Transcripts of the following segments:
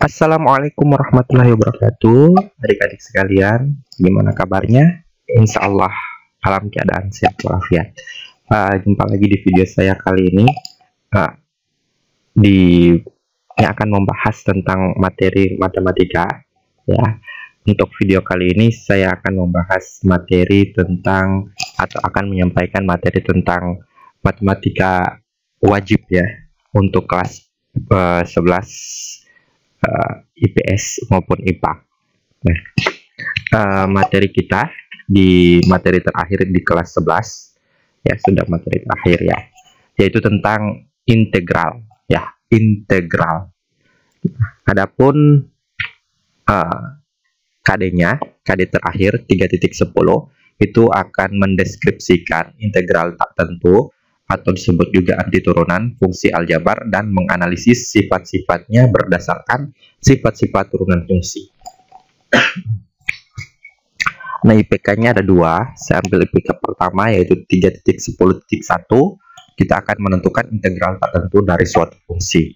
Assalamualaikum warahmatullahi wabarakatuh. Adik-adik sekalian, gimana kabarnya? Insya Allah dalam keadaan sehat walafiat. Jumpa lagi di video saya kali ini yang akan membahas tentang materi matematika. Ya, untuk video kali ini saya akan membahas materi tentang atau akan menyampaikan materi tentang matematika wajib ya untuk kelas 11 IPS maupun IPA. Nah, materi kita di materi terakhir di kelas 11 ya, sudah materi terakhir ya, yaitu tentang integral ya, integral. Adapun KD-nya, KD terakhir 3.10 itu akan mendeskripsikan integral tak tentu atau disebut juga arti turunan fungsi aljabar dan menganalisis sifat-sifatnya berdasarkan sifat-sifat turunan fungsi. Nah, IPK-nya ada dua. Saya ambil IPK pertama yaitu 3.10.1. Kita akan menentukan integral tak tentu dari suatu fungsi.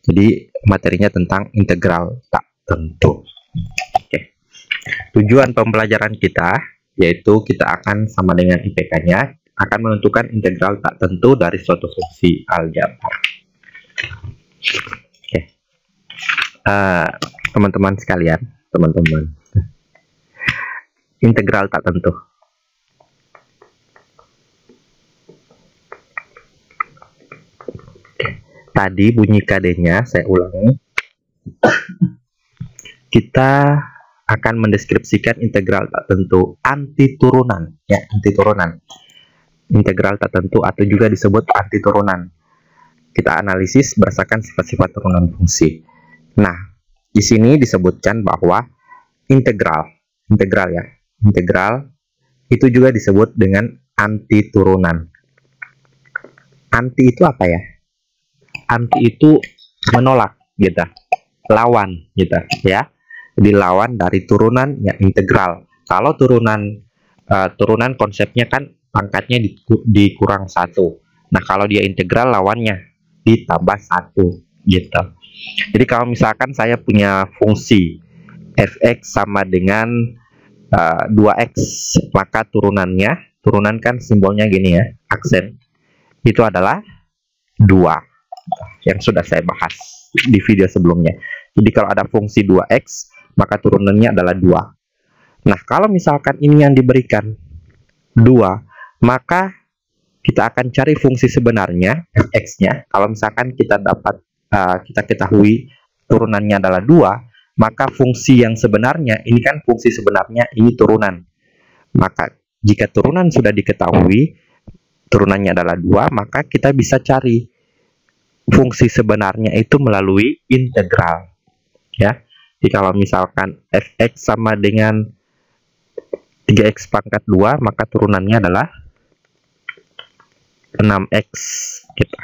Jadi materinya tentang integral tak tentu. Oke. Tujuan pembelajaran kita yaitu kita akan sama dengan IPK-nya akan menentukan integral tak tentu dari suatu fungsi aljabar. Oke. Teman-teman sekalian, integral tak tentu. Tadi bunyi KD-nya, saya ulangi. Kita akan mendeskripsikan integral tak tentu anti turunan, ya, anti turunan. Integral tak tentu atau juga disebut anti turunan. Kita analisis berdasarkan sifat-sifat turunan fungsi. Nah, di sini disebutkan bahwa integral itu juga disebut dengan anti turunan. Anti itu apa ya? Anti itu menolak gitu, lawan gitu ya. Dilawan dari turunan ya integral. Kalau turunan konsepnya kan pangkatnya dikurang 1. Nah, kalau dia integral lawannya ditambah 1 gitu. Jadi kalau misalkan saya punya fungsi fx sama dengan 2x, maka turunan kan simbolnya gini ya, aksen. Itu adalah 2. Yang sudah saya bahas di video sebelumnya. Jadi kalau ada fungsi 2x, maka turunannya adalah 2. Nah, kalau misalkan ini yang diberikan 2, maka kita akan cari fungsi sebenarnya fx-nya. Kalau misalkan kita ketahui turunannya adalah 2, maka fungsi yang sebenarnya ini kan fungsi sebenarnya ini turunan. Maka jika turunan sudah diketahui, turunannya adalah 2, maka kita bisa cari fungsi sebenarnya itu melalui integral. Ya. Jadi kalau misalkan fx sama dengan 3x pangkat 2, maka turunannya adalah 6x gitu.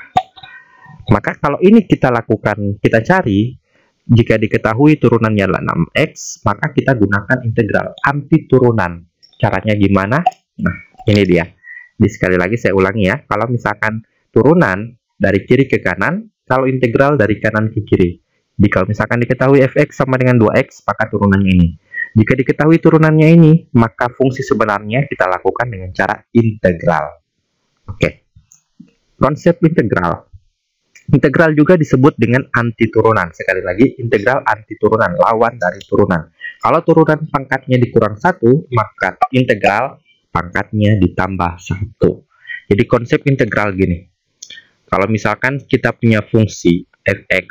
Maka kalau ini kita lakukan, kita cari, jika diketahui turunannya adalah 6x, maka kita gunakan integral anti turunan. Caranya gimana? Nah, ini dia. Jadi sekali lagi saya ulangi ya, kalau misalkan turunan dari kiri ke kanan, kalau integral dari kanan ke kiri. Jika misalkan diketahui fx sama dengan 2x, maka turunannya ini. Jika diketahui turunannya ini, maka fungsi sebenarnya kita lakukan dengan cara integral. Oke. Konsep integral. Integral juga disebut dengan anti turunan. Sekali lagi, integral anti turunan, lawan dari turunan. Kalau turunan pangkatnya dikurang 1, maka integral pangkatnya ditambah 1. Jadi konsep integral gini. Kalau misalkan kita punya fungsi fx,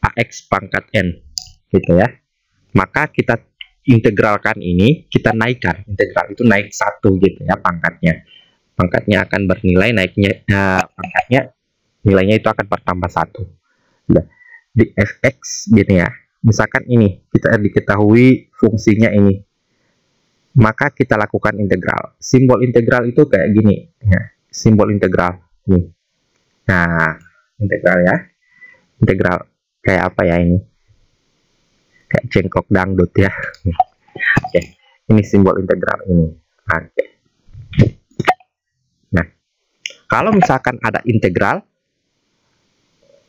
ax pangkat n, gitu ya. Maka kita integralkan ini, kita naikkan. Integral itu naik 1 gitu ya pangkatnya. Pangkatnya akan bernilai naiknya, pangkatnya nilainya itu akan bertambah 1. Nah, di fx gini ya. Misalkan ini kita diketahui fungsinya ini, maka kita lakukan integral. Simbol integral itu kayak gini ya. Simbol integral nih. Nah, integral ya. Integral kayak apa ya ini? Kayak cengkok dangdut ya. Oke, ini simbol integral ini. Oke. Nah, kalau misalkan ada integral,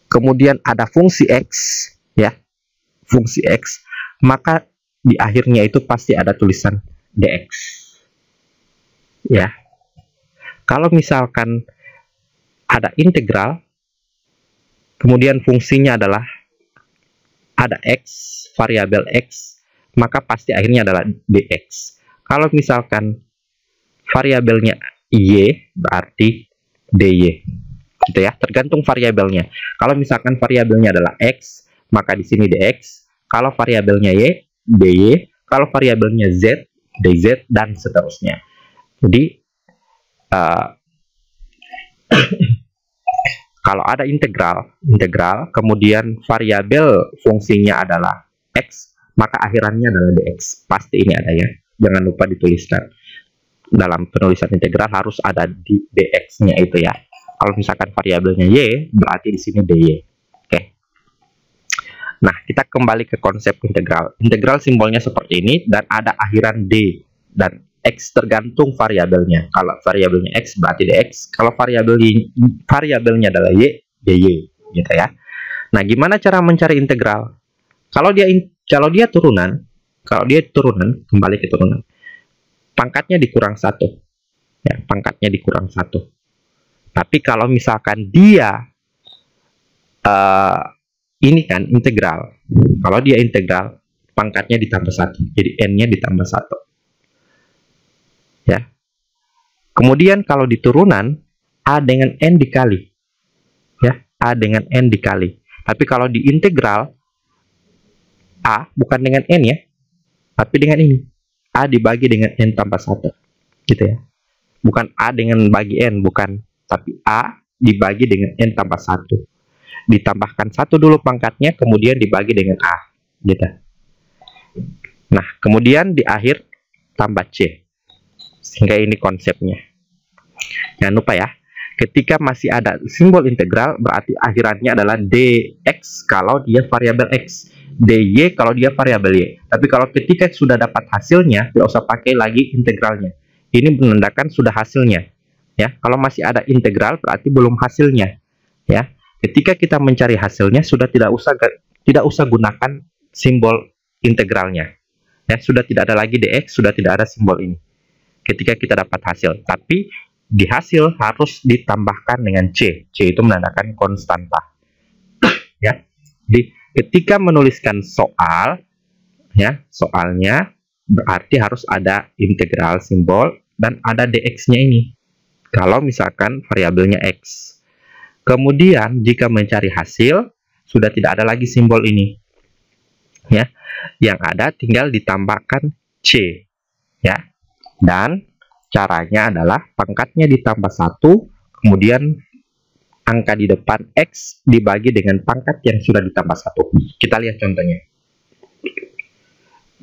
kemudian ada fungsi x, ya, fungsi X, maka di akhirnya itu pasti ada tulisan dx. Ya. Kalau misalkan ada integral, kemudian fungsinya adalah ada X, variabel X, maka pasti akhirnya adalah dx. Kalau misalkan variabelnya Y, berarti dy. Gitu ya, tergantung variabelnya. Kalau misalkan variabelnya adalah X, maka di sini dx. Kalau variabelnya Y, dy. Kalau variabelnya Z, dz, dan seterusnya. Jadi, kalau ada integral, kemudian variabel fungsinya adalah X, maka akhirannya adalah dx. Pasti ini ada ya. Jangan lupa dituliskan. Dalam penulisan integral harus ada di dx-nya itu ya. Kalau misalkan variabelnya y, berarti di sini dy. Oke. Nah, kita kembali ke konsep integral. Integral simbolnya seperti ini dan ada akhiran d dan x tergantung variabelnya. Kalau variabelnya x berarti dx. Kalau variabelnya adalah y, dy, gitu ya. Nah, gimana cara mencari integral? Kalau dia turunan, kembali ke turunan. Pangkatnya dikurang 1. Ya, pangkatnya dikurang 1. Tapi kalau misalkan dia ini kan integral. Kalau dia integral, pangkatnya ditambah 1. Jadi n-nya ditambah 1. Ya. Kemudian kalau di turunan, a dengan n dikali. Ya, a dengan n dikali. Tapi kalau di integral, a bukan dengan n ya, tapi dengan ini. A dibagi dengan n tambah 1. Gitu ya. Bukan a dengan bagi n, bukan. Tapi a dibagi dengan n tambah 1. Ditambahkan 1 dulu pangkatnya, kemudian dibagi dengan a. Gitu. Nah, kemudian di akhir tambah c. Sehingga ini konsepnya. Jangan lupa ya, ketika masih ada simbol integral, berarti akhirannya adalah dx kalau dia variabel x, dy kalau dia variabel y. Tapi kalau ketika sudah dapat hasilnya, tidak usah pakai lagi integralnya. Ini menandakan sudah hasilnya. Ya, kalau masih ada integral berarti belum hasilnya. Ya, ketika kita mencari hasilnya sudah tidak usah gunakan simbol integralnya. Ya, sudah tidak ada lagi dx, sudah tidak ada simbol ini. Ketika kita dapat hasil, tapi di hasil harus ditambahkan dengan c. C itu menandakan konstanta. Ya. Jadi ketika menuliskan soal, ya, soalnya berarti harus ada integral simbol dan ada dx-nya ini. Kalau misalkan variabelnya x. Kemudian jika mencari hasil sudah tidak ada lagi simbol ini. Ya. Yang ada tinggal ditambahkan c. Ya. Dan caranya adalah pangkatnya ditambah 1, kemudian angka di depan x dibagi dengan pangkat yang sudah ditambah 1. Kita lihat contohnya.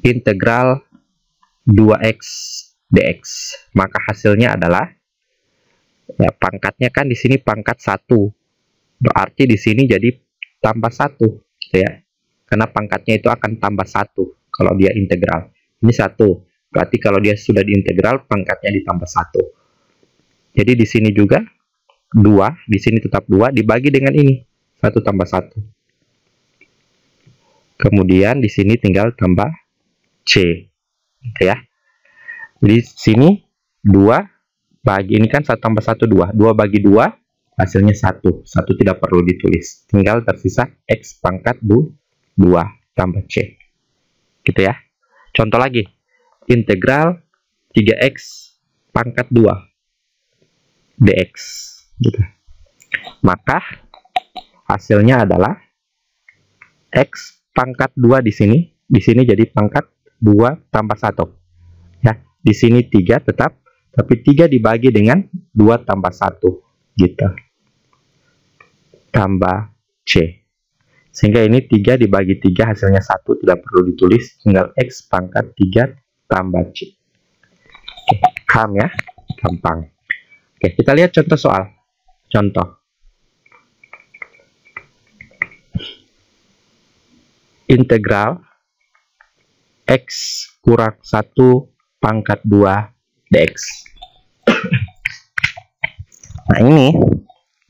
Integral 2x dx. Maka hasilnya adalah, ya, pangkatnya kan di sini pangkat 1. Berarti di sini jadi tambah 1, gitu ya. Karena pangkatnya itu akan tambah 1 kalau dia integral. Ini 1. Berarti kalau dia sudah diintegral, pangkatnya ditambah 1. Jadi di sini juga 2, di sini tetap 2, dibagi dengan ini, 1 tambah 1. Kemudian di sini tinggal tambah C. Gitu ya. Di sini 2 bagi ini kan 1 tambah 1, 2. 2 bagi 2, hasilnya 1. 1 tidak perlu ditulis. Tinggal tersisa X pangkat 2 tambah C. Gitu ya. Contoh lagi. Integral 3x pangkat 2 dx. Gitu. Maka hasilnya adalah x pangkat 2 di sini jadi pangkat 2 tambah 1. Ya, di sini 3 tetap, tapi 3 dibagi dengan 2 tambah 1 gitu. Tambah C. Sehingga ini 3 dibagi 3 hasilnya 1, tidak perlu ditulis, tinggal x pangkat 3 tambah C. Oke, paham ya? Gampang. Oke, kita lihat contoh soal. Contoh. Integral x kurang 1 pangkat 2 dx. Nah, ini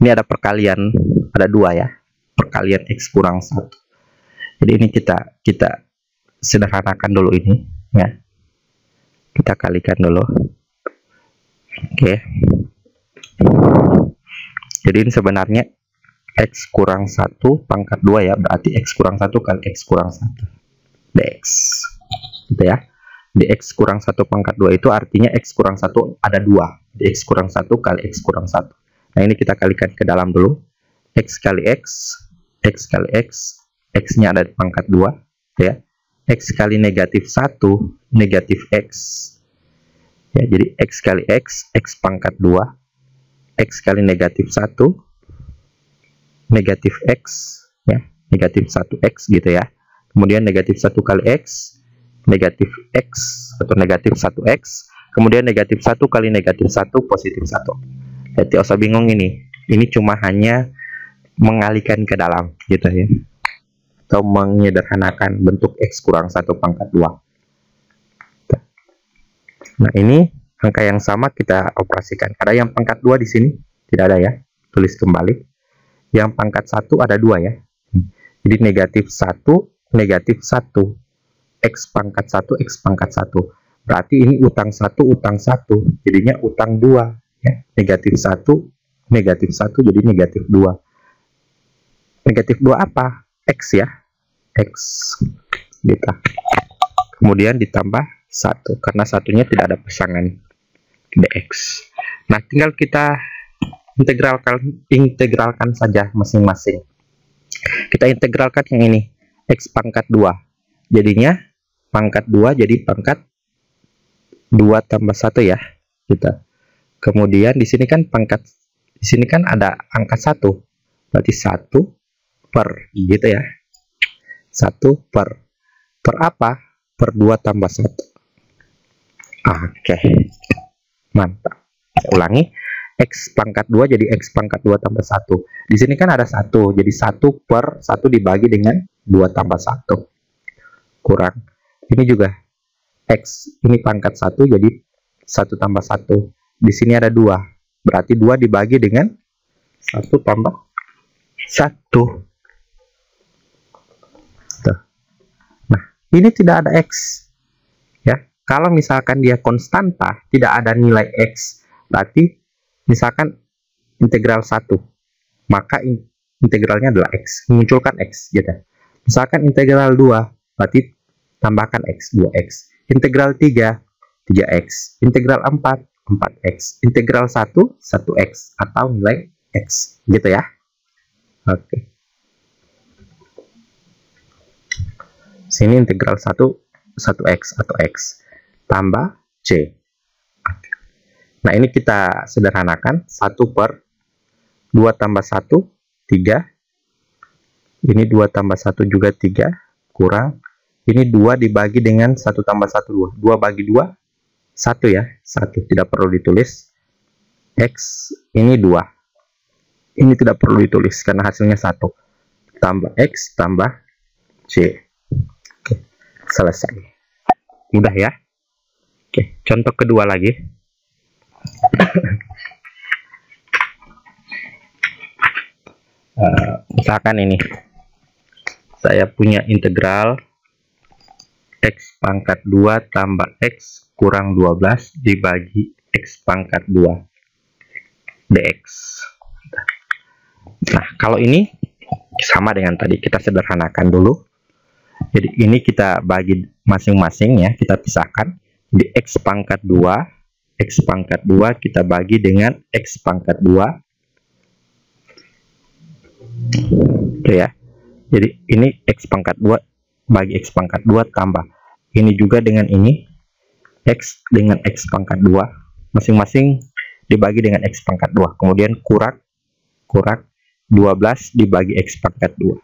ada perkalian, ada 2 ya. Perkalian x kurang 1. Jadi ini kita sederhanakan dulu ini ya. Kita kalikan dulu. Oke. Jadi ini sebenarnya X kurang 1 pangkat 2 ya, berarti X kurang 1 kali X kurang 1 dx gitu ya. Dx kurang 1 pangkat 2 itu artinya X kurang 1 ada 2, dx kurang 1 kali X kurang 1. Nah ini kita kalikan ke dalam dulu. X kali X kali X, X nya ada di pangkat 2 ya. X kali negatif 1 negatif X ya, jadi X kali X pangkat 2, X kali negatif 1 negatif X ya, negatif 1X gitu ya. Kemudian negatif 1 kali X negatif X atau negatif 1X, kemudian negatif 1 kali negatif 1 positif 1. Jadi usah bingung ini cuma hanya mengalihkan ke dalam gitu ya, atau menyederhanakan bentuk X kurang 1 pangkat 2. Nah ini angka yang sama kita operasikan. Ada yang pangkat 2 di sini? Tidak ada ya, tulis kembali. Yang pangkat 1 ada 2 ya. Jadi negatif 1 negatif 1, X pangkat 1 X pangkat 1. Berarti ini utang 1 utang 1, jadinya utang 2 ya. Negatif 1 negatif 1 jadi negatif 2. Negatif 2 apa? X ya, X gitu. Kemudian ditambah 1 karena satunya tidak ada pasangan, dx. Nah tinggal kita integralkan saja masing-masing. Kita integralkan yang ini, X pangkat 2 jadinya pangkat 2 jadi pangkat 2 tambah 1 ya kita. Kemudian di sini kan pangkat, di sini kan ada angka 1, berarti 1 per gitu ya, 1 per apa? Per 2 tambah 1. Oke, mantap. Saya ulangi, X pangkat 2 jadi X pangkat 2 tambah 1. Di sini kan ada 1, jadi 1 per 1 dibagi dengan 2 tambah 1. Kurang. Ini juga X, ini pangkat 1 jadi 1 tambah 1. Di sini ada 2, berarti 2 dibagi dengan 1 tambah 1. Tuh. Nah, ini tidak ada X. Ya, kalau misalkan dia konstanta, tidak ada nilai X, berarti misalkan integral 1, maka integralnya adalah X, munculkan X gitu. Misalkan integral 2, berarti tambahkan X, 2X. Integral 3, 3X. Integral 4, 4X. Integral 1, 1X. Atau nilai X. Gitu ya. Oke. Sini integral 1, 1X atau X. Tambah C. Nah ini kita sederhanakan, 1 per 2 tambah 1, 3. Ini 2 tambah 1 juga 3, kurang. Ini 2 dibagi dengan 1 tambah 1, 2. 2 bagi 2, 1 ya, 1. Tidak perlu ditulis. X ini 2. Ini tidak perlu ditulis karena hasilnya 1. Tambah X tambah C. Oke, selesai. Mudah ya. Oke, contoh kedua lagi. Misalkan ini saya punya integral X pangkat 2 tambah X kurang 12 dibagi X pangkat 2 dx. Nah kalau ini sama dengan tadi, kita sederhanakan dulu. Jadi ini kita bagi masing-masing ya, kita pisahkan. Di X pangkat 2 kita bagi dengan X pangkat 2. Oke ya. Jadi ini X pangkat 2 bagi X pangkat 2 tambah. Ini juga dengan ini. X dengan X pangkat 2. Masing-masing dibagi dengan X pangkat 2. Kemudian kurang 12 dibagi X pangkat 2.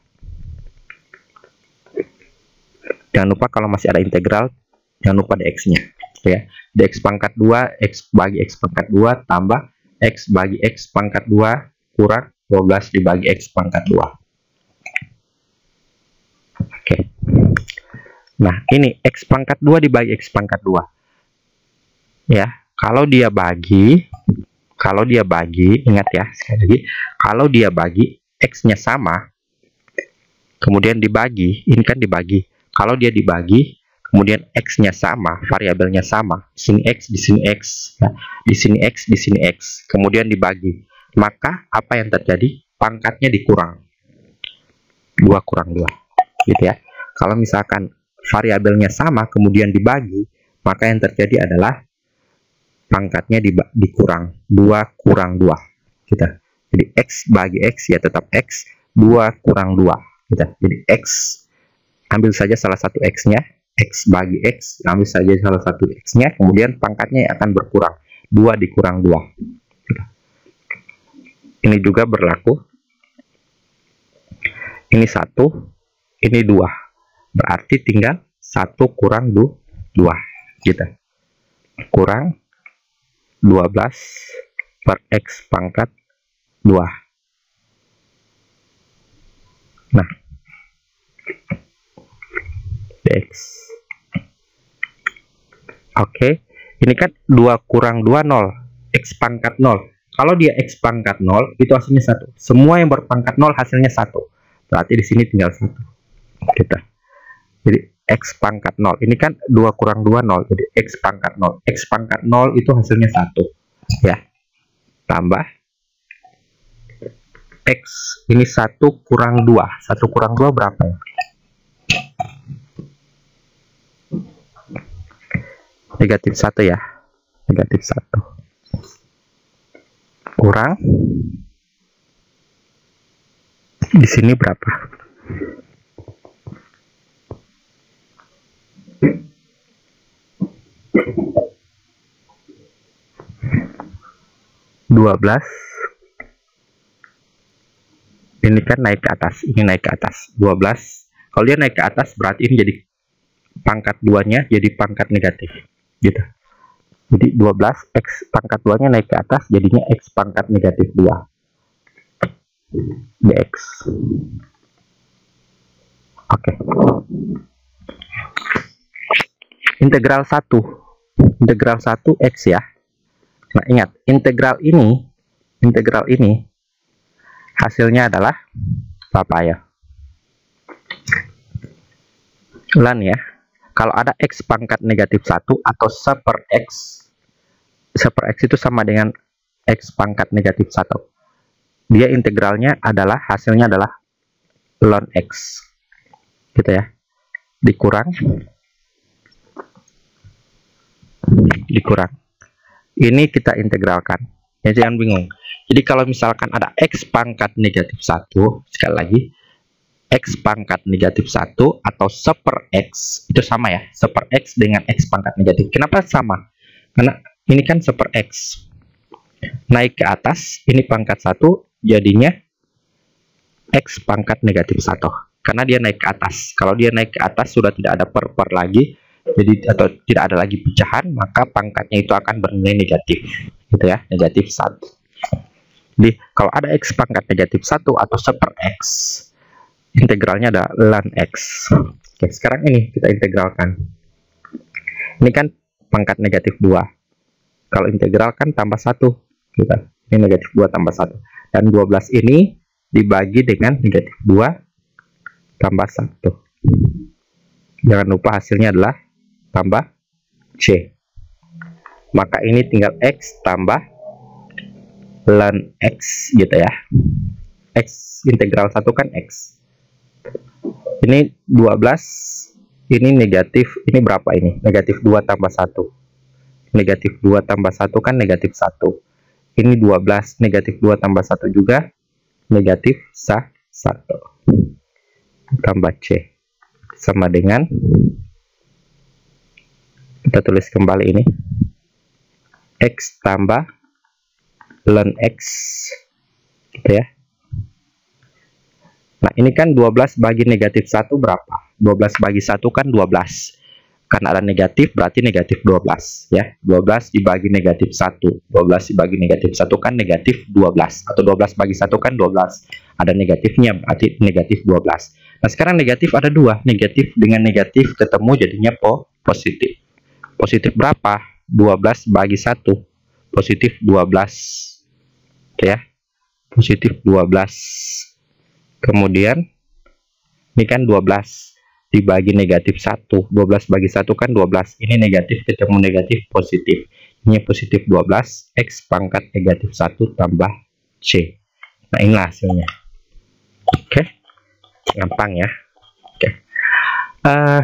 Jangan lupa kalau masih ada integral, jangan lupa dx-nya. Ya. Dx pangkat 2, X bagi X pangkat 2 tambah X bagi X pangkat 2 kurang 12 dibagi X pangkat 2. Oke. Nah, ini X pangkat 2 dibagi X pangkat 2. Ya, kalau dia bagi, ingat ya, sekali lagi, kalau dia bagi X-nya sama, kemudian dibagi, ini kan dibagi. Kalau dia dibagi, kemudian X-nya sama, variabelnya sama, di sini X, di sini X, ya. Di sini X, di sini X, kemudian dibagi, maka apa yang terjadi? Pangkatnya dikurang, 2 kurang 2, gitu ya. Kalau misalkan variabelnya sama, kemudian dibagi, maka yang terjadi adalah pangkatnya dikurang, 2 kurang 2, gitu. Jadi X bagi X, ya tetap X, 2 kurang 2, gitu. Jadi X, ambil saja salah satu X-nya, X bagi X, ambil saja salah satu X-nya, kemudian pangkatnya akan berkurang, 2 dikurang 2. Ini juga berlaku, ini 1, ini 2, berarti tinggal 1 kurang 2, gitu. Kurang 12 per X pangkat 2. Nah, X. Oke, ini kan 2 kurang 2, 0. X pangkat 0. Kalau dia X pangkat 0, itu hasilnya 1. Semua yang berpangkat 0 hasilnya 1. Berarti di sini tinggal 1. Kita. Jadi X pangkat 0. Ini kan 2 kurang 2, 0. Jadi X pangkat 0. X pangkat 0 itu hasilnya 1. Ya. Tambah X. Ini 1 kurang 2. 1 kurang 2 berapa ya? Negatif 1 ya. Negatif 1. Kurang. Di sini berapa? (12). Ini kan naik ke atas, ini naik ke atas. 12. Kalau dia naik ke atas, berarti ini jadi pangkat 2-nya jadi pangkat negatif, gitu. Jadi 12 X pangkat 2-nya naik ke atas, jadinya X pangkat negatif 2 dx. Oke. Integral 1. Integral 1 X ya. Nah, ingat, integral ini hasilnya adalah apa ya? Lan ya. Kalau ada X pangkat negatif 1 atau 1 per X itu sama dengan X pangkat negatif 1. Dia integralnya adalah, hasilnya adalah ln X. Gitu ya. Dikurang. Ini kita integralkan. Ya, jangan bingung. Jadi kalau misalkan ada X pangkat negatif 1, sekali lagi, X pangkat negatif 1 atau 1 per X, itu sama ya, 1 per X dengan X pangkat negatif. Kenapa sama? Karena ini kan 1 per X. Naik ke atas, ini pangkat 1, jadinya X pangkat negatif 1. Karena dia naik ke atas. Kalau dia naik ke atas, sudah tidak ada per lagi, jadi atau tidak ada lagi pecahan, maka pangkatnya itu akan bernilai negatif. Gitu ya, negatif 1. Jadi, kalau ada X pangkat negatif 1 atau 1 per X, integralnya ada ln X. Oke, sekarang ini kita integralkan. Ini kan pangkat negatif 2. Kalau integral kan tambah 1. Gitu. Ini negatif 2 tambah 1. Dan 12 ini dibagi dengan negatif 2 tambah 1. Jangan lupa hasilnya adalah tambah C. Maka ini tinggal X tambah ln X gitu ya. X integral 1 kan X. Ini 12, ini negatif, ini berapa ini? Negatif 2 tambah 1. Negatif 2 tambah 1 kan negatif 1. Ini 12, negatif 2 tambah 1 juga negatif 1. Tambah C. Sama dengan, kita tulis kembali ini, X tambah ln X. Gitu ya. Nah, ini kan 12 bagi negatif 1 berapa? 12 bagi 1 kan 12. Karena ada negatif, berarti negatif 12. Ya, 12 dibagi negatif 1. 12 dibagi negatif 1 kan negatif 12. Atau 12 bagi 1 kan 12. Ada negatifnya, berarti negatif 12. Nah, sekarang negatif ada 2. Negatif dengan negatif ketemu jadinya positif. Positif berapa? 12 bagi 1. Positif 12. Ya, positif 12. Kemudian Ini kan 12 dibagi negatif 1. 12 bagi 1 kan 12. Ini negatif ketemu negatif positif. Ini positif 12, X pangkat negatif 1 tambah C. Nah, inilah hasilnya. Oke. Gampang ya. Oke.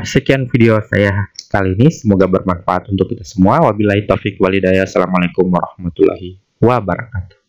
Sekian video saya kali ini. Semoga bermanfaat untuk kita semua. Wabillahi taufik walhidayah. Assalamualaikum warahmatullahi wabarakatuh.